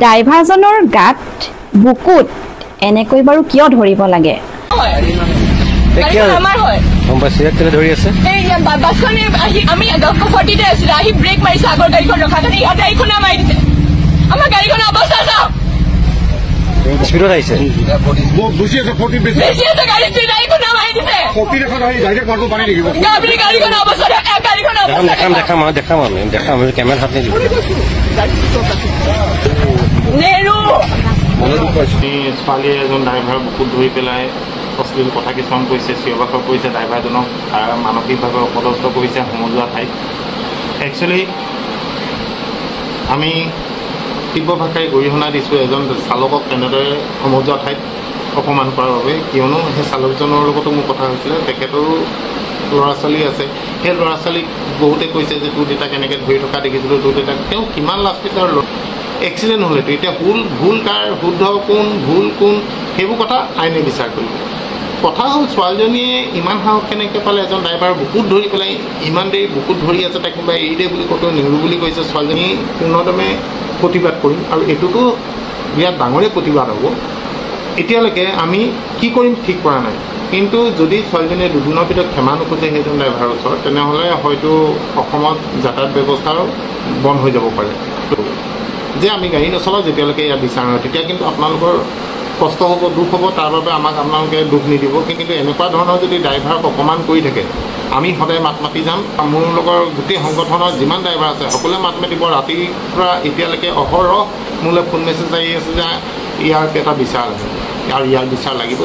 ড্ৰাইভাৰজনৰ গাত বুকুত এনেকৈ বাৰু কিয় ধৰিব লাগে ধৰি আছে আমি 10:40 আছিলো আহি ব্ৰেক মাৰিছে আগৰ গাড়ীখন ৰখা কাৰণে ইহঁতে গাড়ীখনে মাৰি দিছে আমাৰ গাড়ীখনৰ অৱস্থা চাওক স্পীডত আহিছে বেছি আছে 40 বেছি আছে গাড়ী স্পীড গাড়ীখনে মাৰি দিছে 40 দেখোন আহি ডাইৰেক্ট মাৰব পানী লাগিব গাড়ী গাড়ীখনৰ অৱস্থা গাড়ীখনৰ অৱস্থা দেখাম আমি কেমেৰা হাত নিদিব নেৰু ছোৱালীয়ে এজন ড্ৰাইভাৰ বুকুত ধৰি পেলাই অশ্লীল কথা কিছুমান কৈছে চিঞৰ-বাখৰ কৰিছে ড্ৰাইভাৰজনক মানসিকভাৱে অপদস্থ কৰিছে সমজুৱা ঠাইত একচুৱেলি আমি তীব্ৰ ভাষাই গৰিহণা দিছোঁ এজন চালকক তেনেদৰে সমজুৱা ঠাইত অপমান কৰাৰ বাবে কিয়নো সেই চালকজনৰ লগতো মোৰ কথা হৈছিলে তেখেতৰো ল'ৰা ছোৱালী আছে সেই ল'ৰা ছোৱালীক বহুতে কৈছে যে তোৰ দেউতাক কেনেকৈ ধৰি থকা দেখিছিলোঁ তোৰ দেউতাক তেওঁ কিমান লাষ্টত এক্সিডেণ্ট হ'লেতো এতিয়া ভুল কাৰ শুদ্ধ কোন ভুল কোন সেইবোৰ কথা আইনে বিচাৰ কৰিব কথা হ'ল ছোৱালীজনীয়ে ইমান সাহস কেনেকৈ পালে এজন ড্ৰাইভাৰ বুকুত ধৰি পেলাই ইমান দেৰি বুকুত ধৰি আছে তাক কোনোবাই এৰি দে বুলি কতো নেৰু বুলি কৈছে ছোৱালীজনী পূৰ্ণদমে প্ৰতিবাদ কৰিম আৰু এইটোতো বিৰাট ডাঙৰেই প্ৰতিবাদ হ'ব এতিয়ালৈকে আমি কি কৰিম ঠিক কৰা নাই কিন্তু যদি ছোৱালীজনীয়ে দুদিনৰ ভিতৰত ক্ষমা নোখোজে সেইজন ড্ৰাইভাৰৰ ওচৰত তেনেহ'লে হয়তো অসমত যাতায়াত ব্যৱস্থাও বন্ধ হৈ যাব পাৰে যে আমি গাড়ী নচলাওঁ যেতিয়ালৈকে ইয়াত বিচাৰ নহয় তেতিয়া কিন্তু আপোনালোকৰ কষ্ট হ'ব দুখ হ'ব তাৰ বাবে আমাক আপোনালোকে দুখ নিদিব কিন্তু এনেকুৱা ধৰণৰ যদি ড্ৰাইভাৰক অপমান কৰি থাকে আমি সদায় মাত মাতি যাম মোৰ লগৰ গোটেই সংগঠনৰ যিমান ড্ৰাইভাৰ আছে সকলোৱে মাত মাতিব ৰাতিৰ পৰা এতিয়ালৈকে অহৰহ মোলৈ ফোন মেছেজ আহি আছে যে ইয়াৰ এটা বিচাৰ লাগে আৰু ইয়াৰ বিচাৰ লাগিব